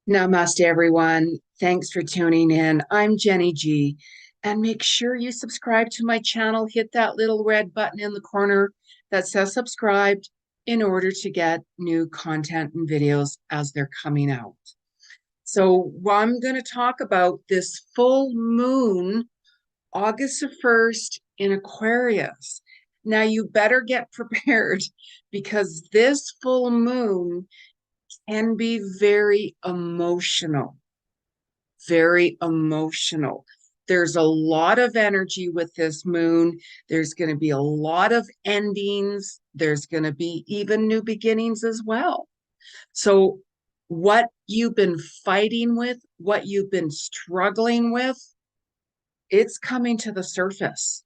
Namaste, everyone. Thanks for tuning in. I'm Jeni Ji, and make sure you subscribe to my channel. Hit that little red button in the corner that says subscribed in order to get new content and videos as they're coming out. So, I'm going to talk about this full moon, August the 1st in Aquarius. Now, you better get prepared because this full moon can be very emotional, very emotional. There's a lot of energy with this moon. There's going to be a lot of endings. There's going to be even new beginnings as well. So, what you've been fighting with, what you've been struggling with, it's coming to the surface,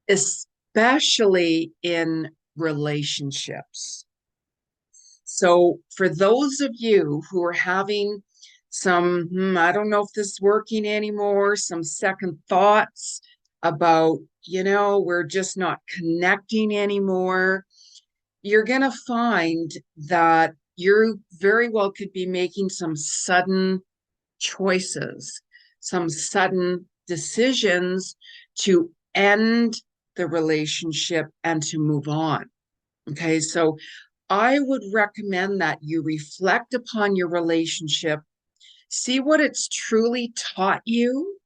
especially in relationships. So, for those of you who are having some, I don't know if this is working anymore, some second thoughts about, we're just not connecting anymore, you're going to find that you very well could be making some sudden choices, some sudden decisions to end the relationship and to move on. Okay, so I would recommend that you reflect upon your relationship, see what it's truly taught you,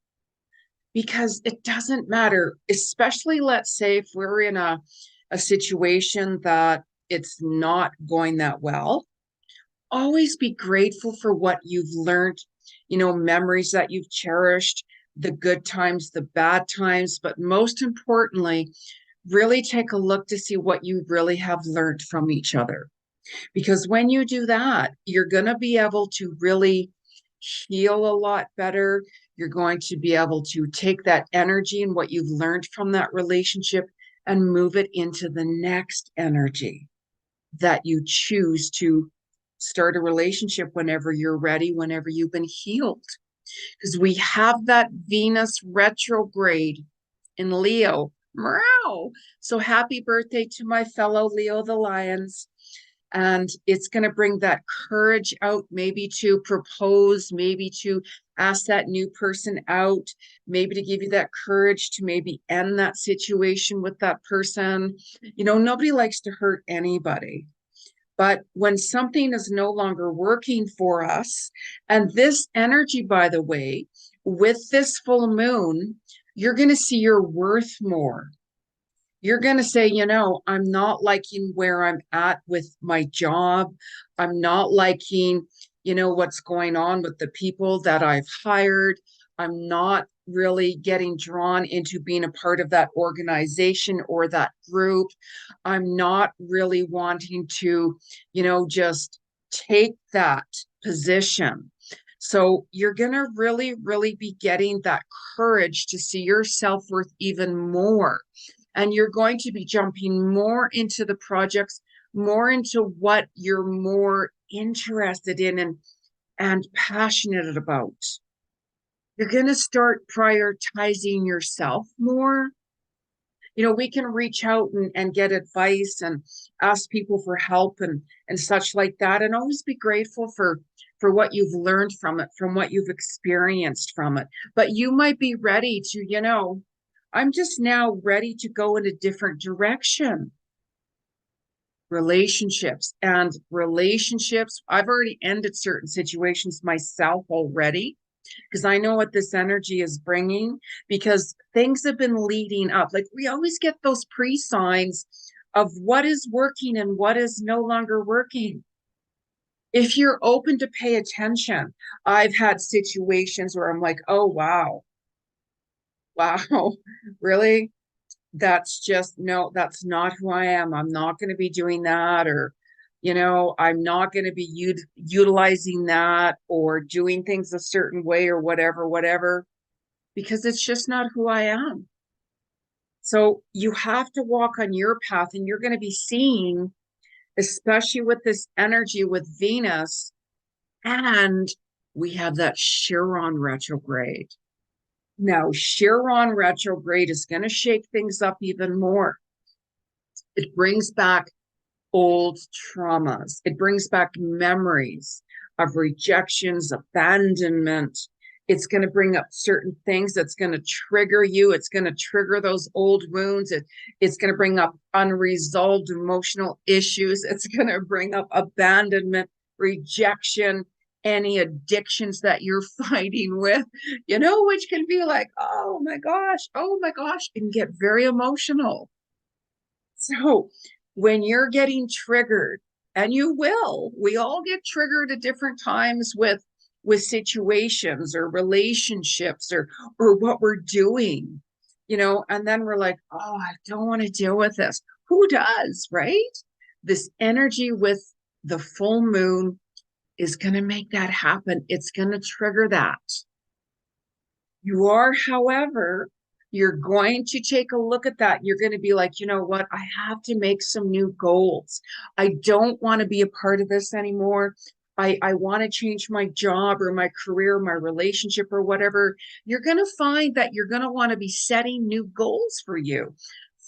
because it doesn't matter, especially let's say if we're in a situation that it's not going that well. Always be grateful for what you've learned, memories that you've cherished, the good times, the bad times, but most importantly, really take a look to see what you really have learned from each other. Because when you do that, you're going to be able to really heal a lot better. You're going to be able to take that energy and what you've learned from that relationship and move it into the next energy that you choose to start a relationship whenever you're ready, whenever you've been healed. Because we have that Venus retrograde in Leo. Meow. So happy birthday to my fellow Leo the Lions. And it's going to bring that courage out, maybe to propose, maybe to ask that new person out, maybe to give you that courage to maybe end that situation with that person. Nobody likes to hurt anybody. But when something is no longer working for us, and this energy, by the way, with this full moon, you're going to see your worth more. You're going to say, I'm not liking where I'm at with my job. I'm not liking, what's going on with the people that I've hired. I'm not really getting drawn into being a part of that organization or that group. I'm not really wanting to, just take that position. So you're going to really, really be getting that courage to see your self-worth even more. And you're going to be jumping more into the projects, more into what you're more interested in and passionate about. You're going to start prioritizing yourself more. We can reach out and get advice and ask people for help and such like that, and always be grateful for what you've learned from it, from what you've experienced from it. But you might be ready to, I'm just now ready to go in a different direction. Relationships. I've already ended certain situations myself already because I know what this energy is bringing, because things have been leading up. Like, we always get those pre-signs of what is working and what is no longer working. If you're open to pay attention, I've had situations where I'm like, oh, wow, really? That's just, no, that's not who I am. I'm not going to be doing that. Or, I'm not going to be utilizing that or doing things a certain way or whatever, because it's just not who I am. So you have to walk on your path, and you're going to be seeing, especially with this energy with Venus, and we have that Chiron retrograde. Now, Chiron retrograde is going to shake things up even more. It brings back old traumas. It brings back memories of rejections, abandonment. It's going to bring up certain things that's going to trigger you. It's going to trigger those old wounds. It's going to bring up unresolved emotional issues. It's going to bring up abandonment, rejection, any addictions that you're fighting with, which can be like, oh my gosh, and get very emotional. So when you're getting triggered, and we all get triggered at different times with situations or relationships or what we're doing, and then we're like, oh, I don't want to deal with this. Who does, right? This energy with the full moon is going to make that happen. It's going to trigger that. You are, however, you're going to take a look at that. You're going to be like, you know what? I have to make some new goals. I don't want to be a part of this anymore. I want to change my job or my career, my relationship or whatever. You're going to find that you're going to want to be setting new goals for you.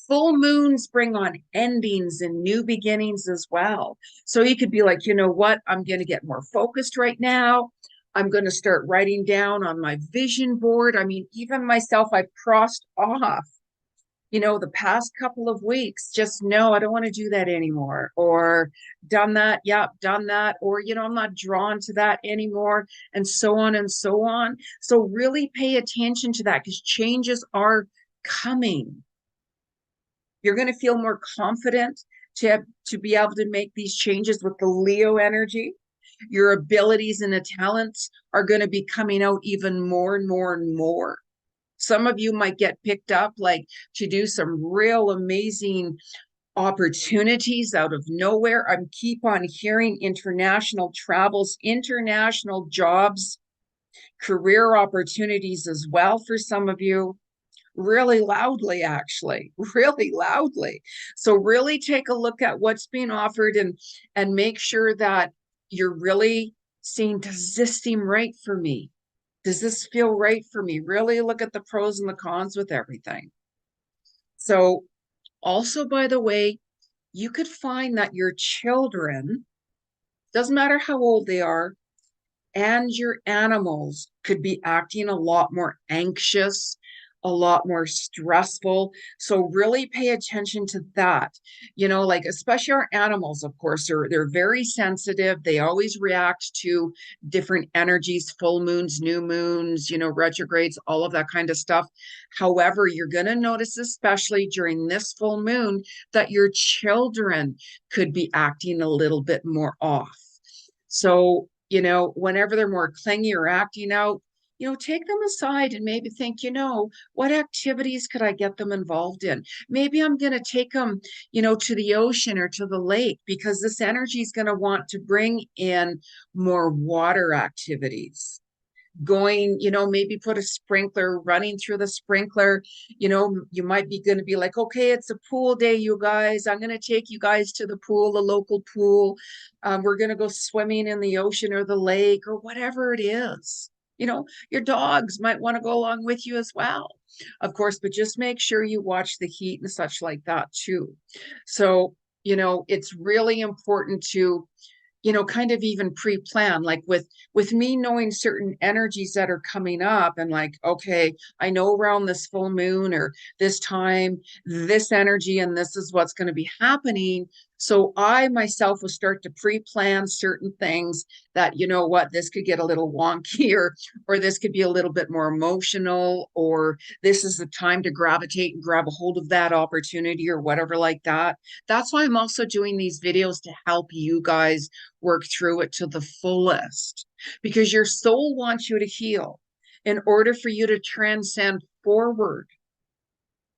Full moons bring on endings and new beginnings as well. So you could be like, you know what? I'm going to get more focused right now. I'm going to start writing down on my vision board. I mean, even myself, I've crossed off, the past couple of weeks, just no, I don't want to do that anymore. Or done that. Yep, done that. Or, I'm not drawn to that anymore. And so on and so on. So really pay attention to that because changes are coming. You're going to feel more confident to be able to make these changes with the Leo energy. Your abilities and the talents are going to be coming out even more and more and more. Some of you might get picked up like to do some real amazing opportunities out of nowhere. I keep on hearing international travels, international jobs, career opportunities as well for some of you. Really loudly, actually, really loudly. So really take a look at what's being offered and make sure that you're really seeing, does this seem right for me? Does this feel right for me? Really look at the pros and the cons with everything. So also, by the way, you could find that your children, doesn't matter how old they are, and your animals could be acting a lot more anxious, a lot more stressful. So really pay attention to that. Like especially our animals, of course, they're very sensitive. They always react to different energies, full moons, new moons, retrogrades, all of that kind of stuff. However, you're going to notice, especially during this full moon, that your children could be acting a little bit more off. So whenever they're more clingy or acting out, take them aside and maybe think, what activities could I get them involved in? Maybe I'm going to take them, to the ocean or to the lake because this energy is going to want to bring in more water activities. Going, maybe put a sprinkler running through the sprinkler. You might be going to be like, okay, it's a pool day, you guys. I'm going to take you guys to the pool, the local pool. We're going to go swimming in the ocean or the lake or whatever it is. Your dogs might want to go along with you as well, of course, but just make sure you watch the heat and such like that too. So, it's really important to kind of even pre-plan, like with me knowing certain energies that are coming up and like, okay, I know around this full moon or this time, this energy, and this is what's going to be happening. So I myself will start to pre-plan certain things that, this could get a little wonky or this could be a little bit more emotional, or this is the time to gravitate and grab a hold of that opportunity or whatever like that. That's why I'm also doing these videos to help you guys work through it to the fullest, because your soul wants you to heal in order for you to transcend forward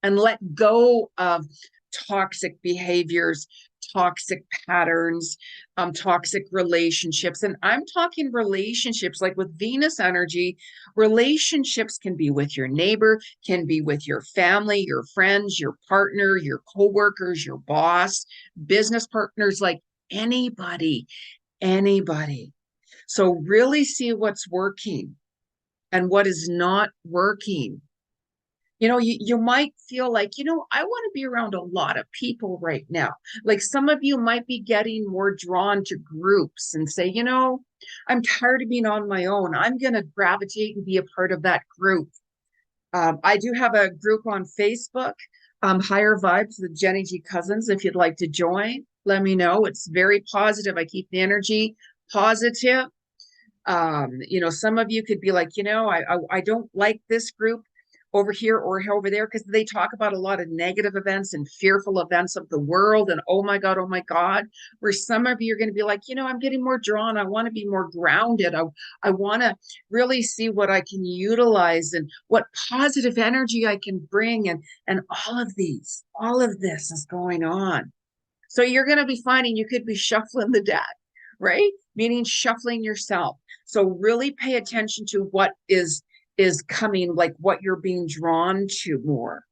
and let go of toxic behaviors, toxic patterns, toxic relationships. And I'm talking relationships like with Venus energy. Relationships can be with your neighbor, can be with your family, your friends, your partner, your coworkers, your boss, business partners, like anybody. So really see what's working and what is not working. You might feel like, I want to be around a lot of people right now. Like some of you might be getting more drawn to groups and say, I'm tired of being on my own. I'm going to gravitate and be a part of that group. I do have a group on Facebook, Higher Vibes with Jeni Ji Cousins. If you'd like to join, let me know. It's very positive. I keep the energy positive. Some of you could be like, I don't like this group over here or over there because they talk about a lot of negative events and fearful events of the world and oh my God, where some of you are going to be like, I'm getting more drawn. I want to be more grounded. I want to really see what I can utilize and what positive energy I can bring and all of this is going on. So you're going to be finding you could be shuffling the deck, right? Meaning shuffling yourself. So really pay attention to what is coming, like what you're being drawn to more.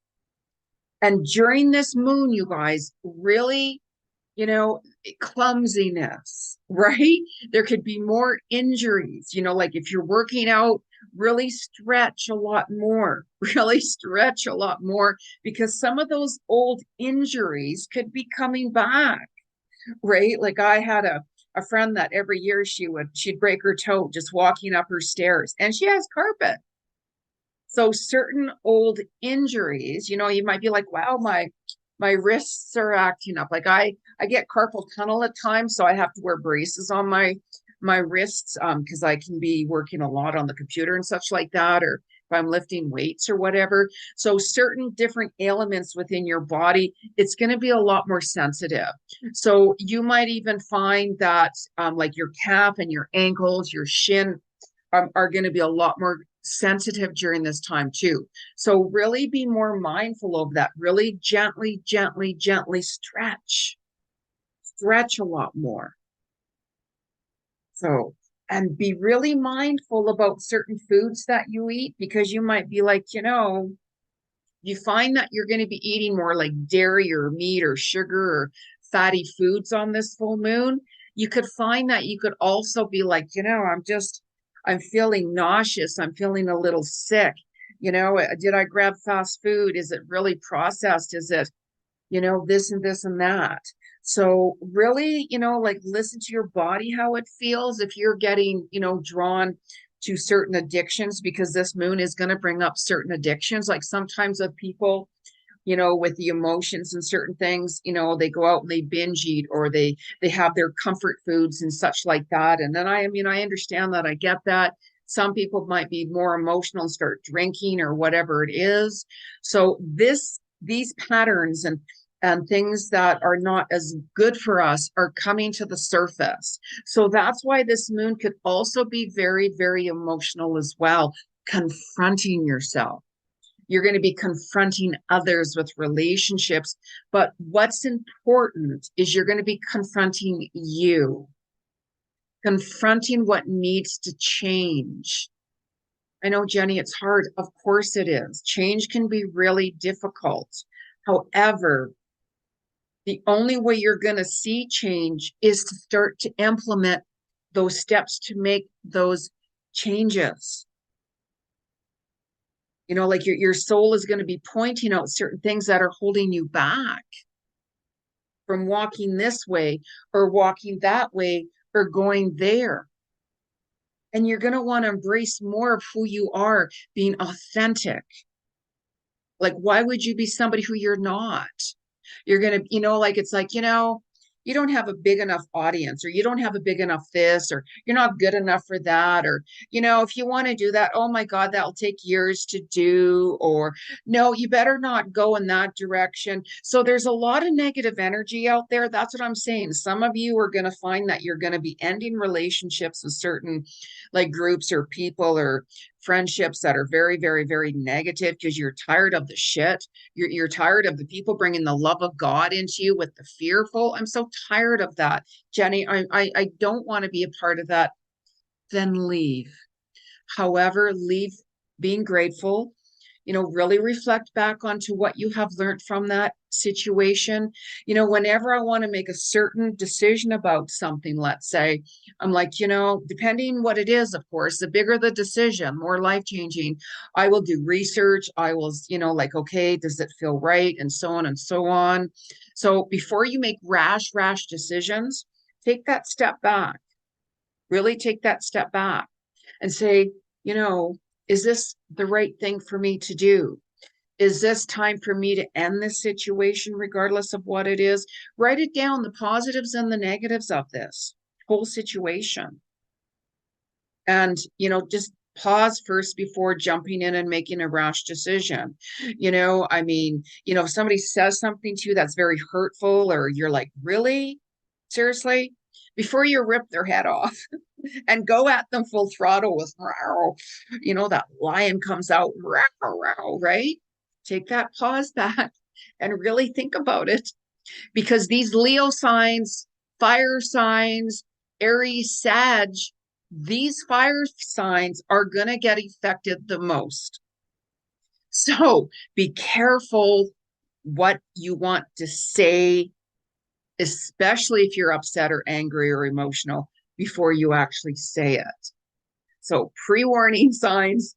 And during this moon, you guys, really, clumsiness, right? There could be more injuries, like if you're working out, really stretch a lot more, because some of those old injuries could be coming back, right? Like I had a friend that every year she'd break her toe just walking up her stairs, and she has carpet. So certain old injuries, you might be like, wow, my wrists are acting up. Like I get carpal tunnel at times, so I have to wear braces on my wrists because I can be working a lot on the computer and such like that, or if I'm lifting weights or whatever. So certain different ailments within your body, it's going to be a lot more sensitive. So you might even find that like your calf and your ankles, your shin are going to be a lot more sensitive during this time too. So really be more mindful of that. Really gently stretch a lot more. So, and be really mindful about certain foods that you eat, because you might be like, you find that you're going to be eating more like dairy or meat or sugar or fatty foods on this full moon. You could find that you could also be like, I'm feeling nauseous. I'm feeling a little sick. Did I grab fast food? Is it really processed? Is it, this and this and that? So really, like listen to your body, how it feels. If you're getting, drawn to certain addictions, because this moon is going to bring up certain addictions. Like sometimes of people, with the emotions and certain things, they go out and they binge eat, or they have their comfort foods and such like that. And then I understand that. I get that. Some people might be more emotional and start drinking or whatever it is. So these patterns and things that are not as good for us are coming to the surface. So that's why this moon could also be very, very emotional as well, confronting yourself. You're going to be confronting others with relationships. But what's important is you're going to be confronting you, confronting what needs to change. I know, Jeni, it's hard. Of course it is. Change can be really difficult. However, the only way you're going to see change is to start to implement those steps to make those changes. Like your soul is going to be pointing out certain things that are holding you back from walking this way or walking that way or going there. And you're going to want to embrace more of who you are, being authentic. Like, why would you be somebody who you're not? You're going to, like, it's like, you don't have a big enough audience, or you don't have a big enough this, or you're not good enough for that, or if you want to do that, oh my God, that'll take years to do, or no, you better not go in that direction. So there's a lot of negative energy out there. That's what I'm saying. Some of you are going to find that you're going to be ending relationships with certain like groups or people or friendships that are very, very, very negative, because you're tired of the shit. You're tired of the people bringing the love of God into you with the fearful. I'm so tired of that, Jeni. I don't want to be a part of that. Then leave. However, leave being grateful. Really reflect back onto what you have learned from that situation. Whenever I want to make a certain decision about something, let's say, I'm like, depending what it is, of course, the bigger the decision, more life-changing, I will do research. I will, like, okay, does it feel right? And so on and so on. So before you make rash decisions, take that step back. Really take that step back and say, you know, is this the right thing for me to do? Is this time for me to end this situation, regardless of what it is? Write it down, the positives and the negatives of this whole situation. And, you know, just pause first before jumping in and making a rash decision. You know, I mean, you know, if somebody says something to you that's very hurtful, or you're like, really? Seriously? Before you rip their head off and go at them full throttle with, you know, that lion comes out, right? Take that pause back and really think about it, because these Leo signs, fire signs, Aries, Sag, these fire signs are going to get affected the most. So be careful what you want to say, especially if you're upset or angry or emotional, before you actually say it. So pre-warning signs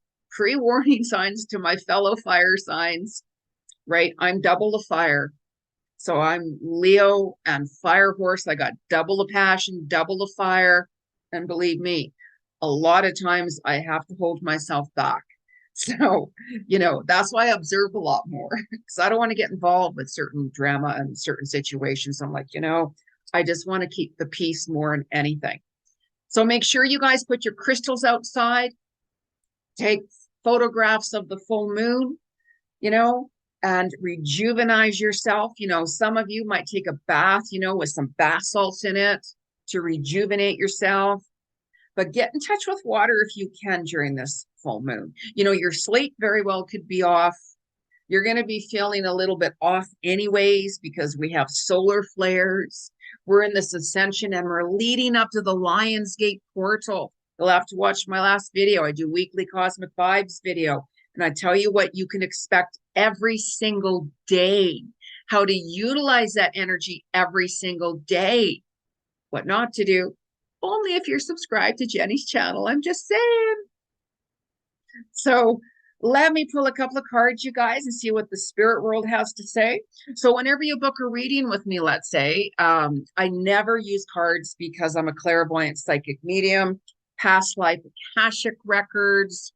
to my fellow fire signs, right? I'm double the fire. So I'm Leo and fire horse. I got double the passion, double the fire. And believe me, a lot of times I have to hold myself back. So, you know, that's why I observe a lot more, because I don't want to get involved with certain drama and certain situations. I'm like, you know, I just want to keep the peace more than anything. So make sure you guys put your crystals outside, take photographs of the full moon, you know, and rejuvenate yourself. You know, some of you might take a bath, you know, with some bath salts in it to rejuvenate yourself. But get in touch with water if you can during this full moon. You know, your sleep very well could be off. You're going to be feeling a little bit off anyways, because we have solar flares. We're in this ascension and we're leading up to the Lionsgate portal. You'll have to watch my last video. I do weekly cosmic vibes video. And I tell you what you can expect every single day, how to utilize that energy every single day, what not to do. Only if you're subscribed to Jeni's channel. I'm just saying. So let me pull a couple of cards, you guys, and see what the spirit world has to say. So whenever you book a reading with me, let's say, I never use cards because I'm a clairvoyant psychic medium, past life akashic records,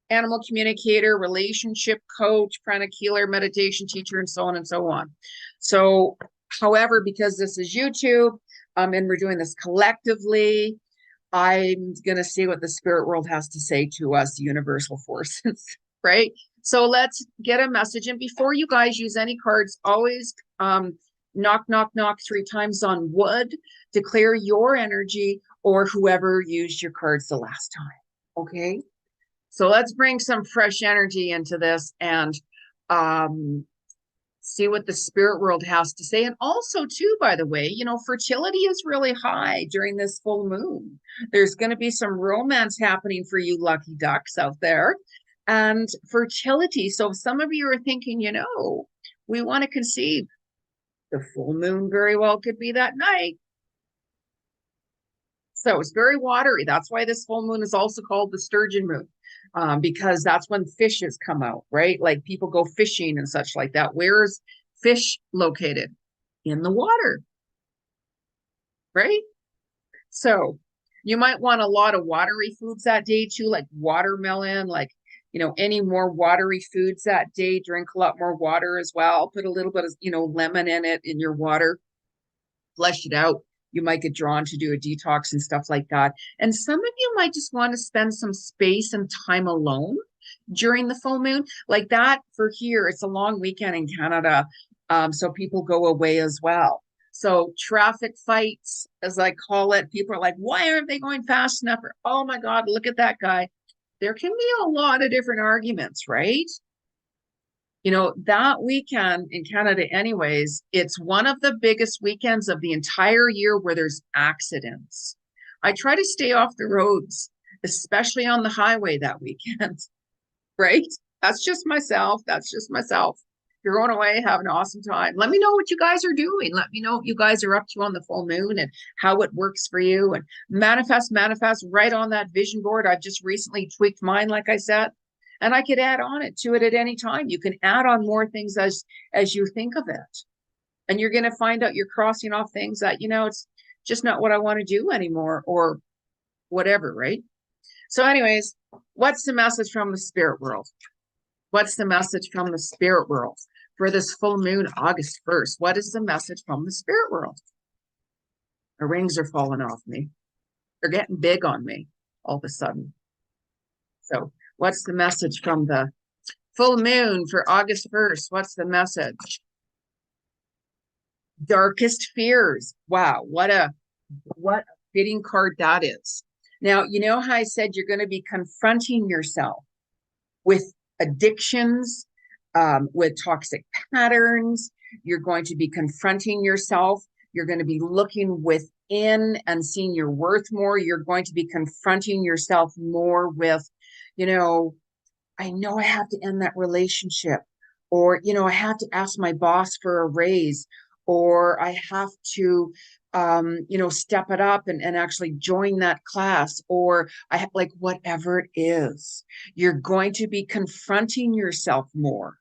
animal communicator, relationship coach, pranic healer, meditation teacher, and so on and so on. So, however, because this is YouTube, and we're doing this collectively, I'm going to see what the spirit world has to say to us, universal forces, right? So let's get a message. And before you guys use any cards, always knock, knock, knock 3 times on wood to clear your energy or whoever used your cards the last time, okay? So let's bring some fresh energy into this and see what the spirit world has to say. And also, too, by the way, you know, fertility is really high during this full moon. There's going to be some romance happening for you lucky ducks out there. And fertility. So some of you are thinking, you know, we want to conceive. The full moon very well could be that night. So it's very watery. That's why this full moon is also called the sturgeon moon. Because that's when fishes come out, right? Like people go fishing and such like that. Where is fish located? In the water, right? So you might want a lot of watery foods that day too, like watermelon, like, you know, any more watery foods that day. Drink a lot more water as well. Put a little bit of, you know, lemon in it in your water. Flush it out. You might get drawn to do a detox and stuff like that. And some of you might just want to spend some space and time alone during the full moon. Like that for here, it's a long weekend in Canada. So people go away as well. So traffic fights, as I call it, people are like, why aren't they going fast enough? Or, oh my God, look at that guy. There can be a lot of different arguments, right? You know, that weekend in Canada anyways, it's one of the biggest weekends of the entire year where there's accidents. I try to stay off the roads, especially on the highway that weekend, right? That's just myself. If you're going away, have an awesome time. Let me know what you guys are doing. Let me know what you guys are up to on the full moon and how it works for you. And manifest right on that vision board. I've just recently tweaked mine, like I said. And I could add on it to it at any time. You can add on more things as you think of it. And you're going to find out you're crossing off things that, you know, it's just not what I want to do anymore. Or whatever, right? So anyways, what's the message from the spirit world? What's the message from the spirit world for this full moon, August 1st? What is the message from the spirit world? The rings are falling off me. They're getting big on me all of a sudden. So what's the message from the full moon for August 1st? What's the message? Darkest fears. Wow, what a fitting card that is. Now, you know how I said you're going to be confronting yourself with addictions, with toxic patterns. You're going to be confronting yourself. You're going to be looking within and seeing your worth more. You're going to be confronting yourself more with, I know I have to end that relationship, or, I have to ask my boss for a raise, or I have to, step it up and actually join that class, or I have, like, whatever it is, you're going to be confronting yourself more.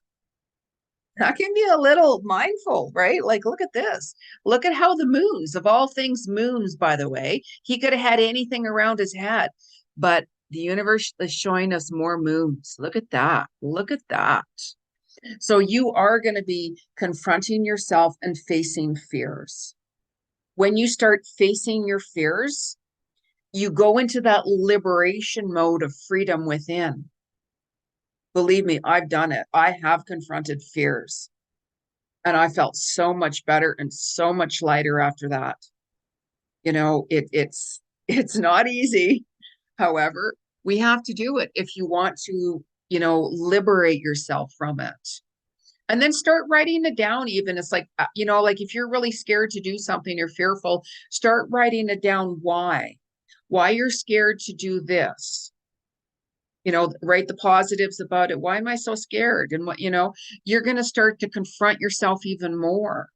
That can be a little mindful, right? Like, look at this. Look at how the moons, of all things, moons, by the way, he could have had anything around his head, but the universe is showing us more moons. Look at that. Look at that. So you are going to be confronting yourself and facing fears. When you start facing your fears, you go into that liberation mode of freedom within. Believe me, I've done it. I have confronted fears, and I felt so much better and so much lighter after that. It's not easy. However, we have to do it if you want to, liberate yourself from it. And then start writing it down. Even it's like, like if you're really scared to do something, you're fearful, start writing it down. Why you're scared to do this. Write the positives about it. Why am I so scared? And what, you're going to start to confront yourself even more,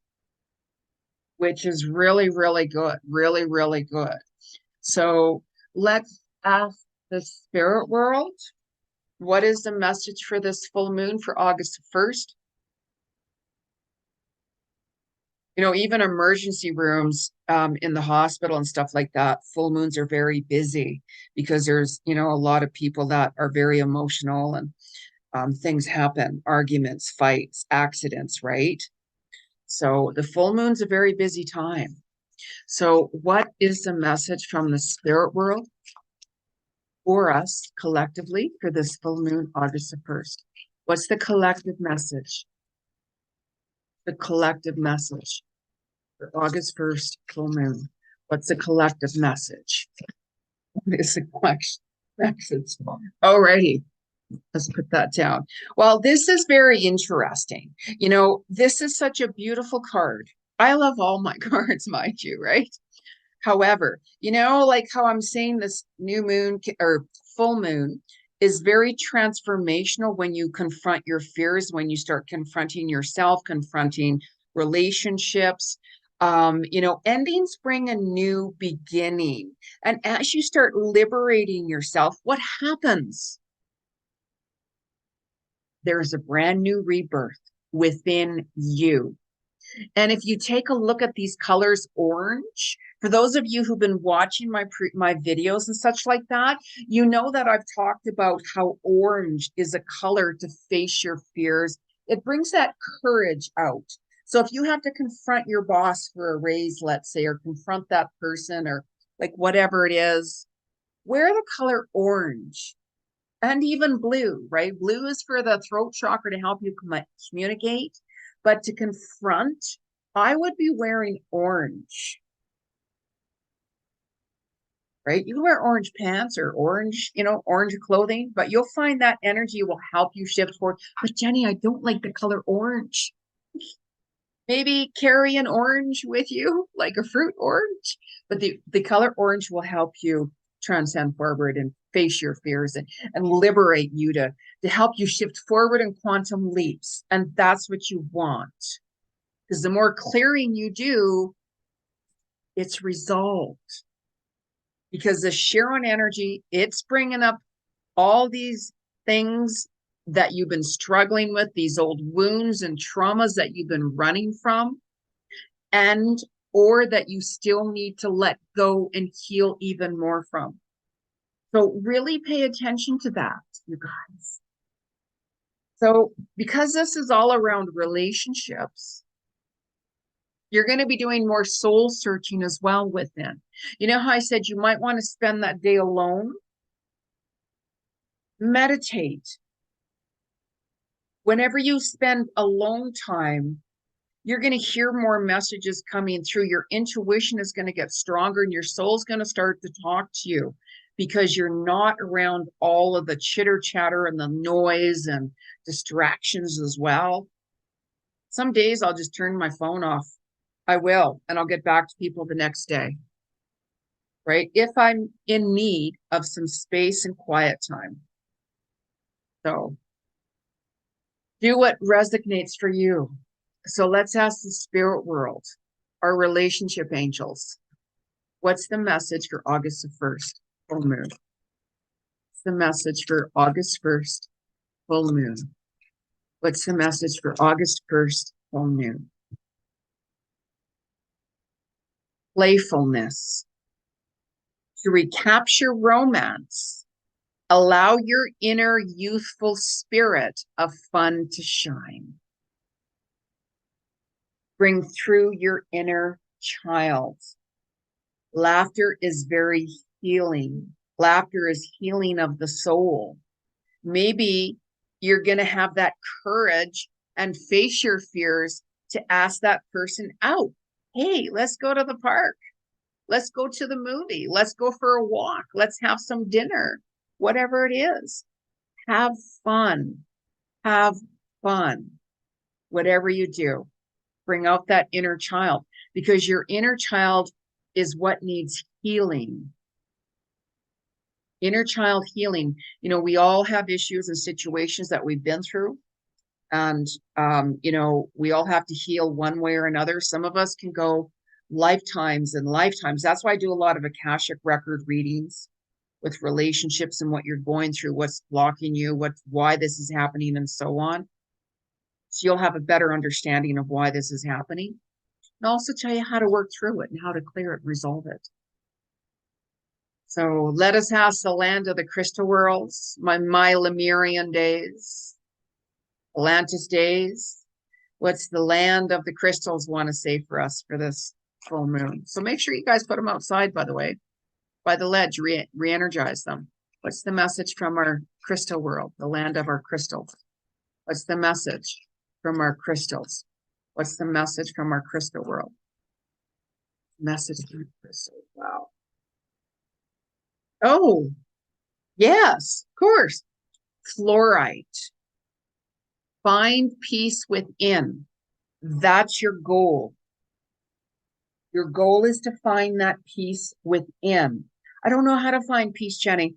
which is really, really good. Really, really good. So let's ask the spirit world, what is the message for this full moon for August 1st? Even emergency rooms in the hospital and stuff like that, full moons are very busy because there's, a lot of people that are very emotional, and things happen, arguments, fights, accidents, right? So the full moon's a very busy time. So what is the message from the spirit world for us collectively for this full moon, August 1st? What's the collective message? The collective message for August 1st, full moon. What's the collective message? What is the question? Message. Alrighty. Let's put that down. Well, this is very interesting. This is such a beautiful card. I love all my cards, mind you, right? However, like how I'm saying this new moon or full moon is very transformational when you confront your fears, when you start confronting yourself, confronting relationships. Endings bring a new beginning. And as you start liberating yourself, what happens? There's a brand new rebirth within you. And if you take a look at these colors, orange, for those of you who've been watching my videos and such like that, you know that I've talked about how orange is a color to face your fears. It brings that courage out. So if you have to confront your boss for a raise, let's say, or confront that person, or like whatever it is, wear the color orange. And even blue, right? Blue is for the throat chakra to help you communicate. But to confront, I would be wearing orange, right? You can wear orange pants or orange, orange clothing, but you'll find that energy will help you shift forward. But Jeni, I don't like the color orange. Maybe carry an orange with you, like a fruit orange. But the color orange will help you transcend forward and face your fears and liberate you to help you shift forward in quantum leaps. And that's what you want. Because the more clearing you do, it's resolved. Because the Chiron energy, it's bringing up all these things that you've been struggling with, these old wounds and traumas that you've been running from, or that you still need to let go and heal even more from. So really pay attention to that, you guys. So because this is all around relationships, you're going to be doing more soul searching as well within. You know how I said you might want to spend that day alone? Meditate. Whenever you spend alone time, you're going to hear more messages coming through. Your intuition is going to get stronger and your soul's going to start to talk to you because you're not around all of the chitter chatter and the noise and distractions as well. Some days I'll just turn my phone off. I will, and I'll get back to people the next day, right? If I'm in need of some space and quiet time. So do what resonates for you. So let's ask the spirit world, our relationship angels. What's the message for August the 1st, full moon? What's the message for August 1st, full moon? What's the message for August 1st, full moon? Playfulness. To recapture romance, allow your inner youthful spirit of fun to shine. Bring through your inner child. Laughter is very healing. Laughter is healing of the soul. Maybe you're going to have that courage and face your fears to ask that person out. Hey, let's go to the park. Let's go to the movie. Let's go for a walk. Let's have some dinner. Whatever it is. Have fun. Have fun. Whatever you do, bring out that inner child because your inner child is what needs healing. Inner child healing. You know, we all have issues and situations that we've been through. And, you know, we all have to heal one way or another. Some of us can go lifetimes and lifetimes. That's why I do a lot of akashic record readings with relationships and what you're going through, what's blocking you, why this is happening, and so on. So you'll have a better understanding of why this is happening. And also tell you how to work through it and how to clear it, resolve it. So let us ask the land of the crystal worlds, my Lemurian days, Atlantis days. What's the land of the crystals want to say for us for this full moon? So make sure you guys put them outside, by the way, by the ledge, re-energize them. What's the message from our crystal world, the land of our crystals? What's the message from our crystals? What's the message from our crystal world? Message from crystal. Wow. Oh, yes, of course. Fluorite. Find peace within. That's your goal. Your goal is to find that peace within. I don't know how to find peace, Jeni.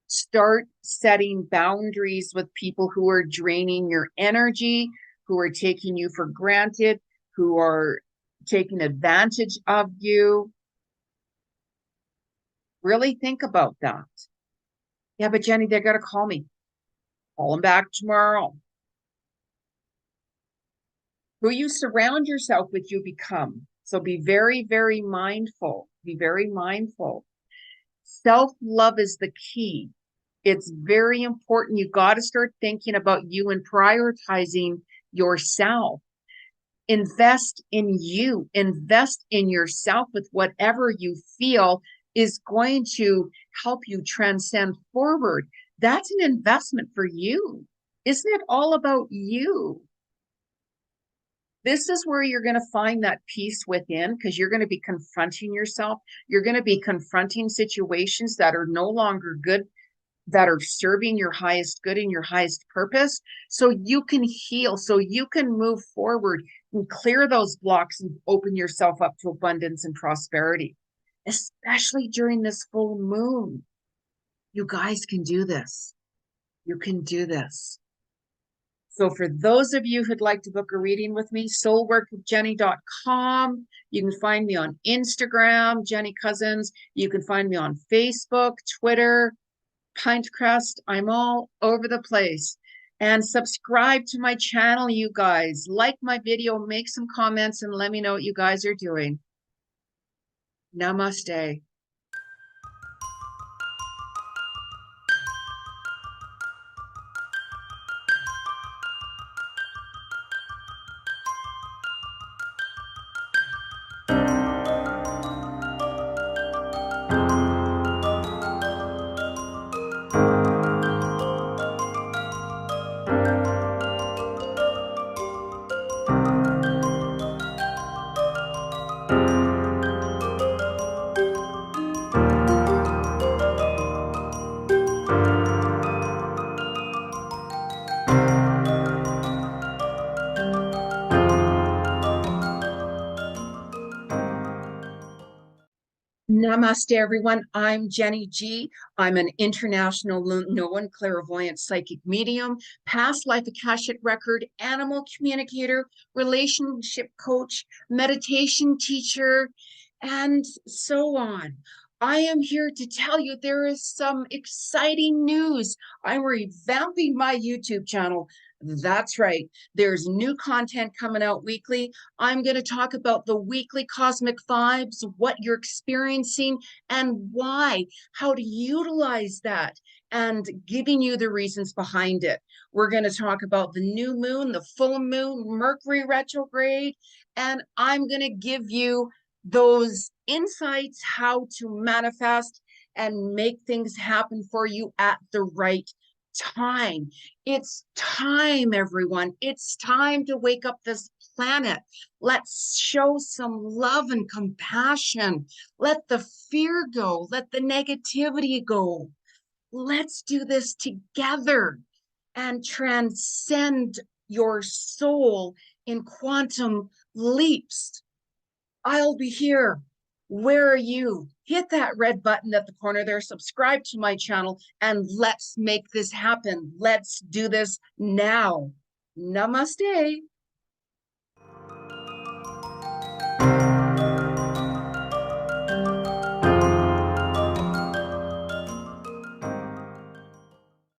Start setting boundaries with people who are draining your energy, who are taking you for granted, who are taking advantage of you. Really think about that. Yeah, but Jeni, they got to call me. Call them back tomorrow. Who you surround yourself with, you become. So be very, very mindful. Be very mindful. Self-love is the key. It's very important. You got to start thinking about you and prioritizing yourself. Invest in you. Invest in yourself with whatever you feel is going to help you transcend forward. That's an investment for you. Isn't it all about you? This is where you're going to find that peace within because you're going to be confronting yourself. You're going to be confronting situations that are no longer good, that are serving your highest good and your highest purpose. So you can heal, so you can move forward and clear those blocks and open yourself up to abundance and prosperity, especially during this full moon. You guys can do this. You can do this. So for those of you who'd like to book a reading with me, soulworkwithjeni.com. You can find me on Instagram, Jeni Cousins. You can find me on Facebook, Twitter, Pinecrest. I'm all over the place. And subscribe to my channel, you guys. Like my video, make some comments, and let me know what you guys are doing. Namaste. Namaste, everyone. I'm Jeni Ji. I'm an international known clairvoyant psychic medium, past life akashic record, animal communicator, relationship coach, meditation teacher, and so on. I am here to tell you there is some exciting news. I'm revamping my YouTube channel. That's right. There's new content coming out weekly. I'm going to talk about the weekly cosmic vibes, what you're experiencing, and why, how to utilize that, and giving you the reasons behind it. We're going to talk about the new moon, the full moon, Mercury retrograde, and I'm going to give you those insights, how to manifest and make things happen for you at the right time. It's time, everyone. It's time to wake up this planet. Let's show some love and compassion. Let the fear go. Let the negativity go. Let's do this together and transcend your soul in quantum leaps. I'll be here. Where are you? Hit that red button at the corner there, subscribe to my channel, and let's make this happen. Let's do this now. Namaste.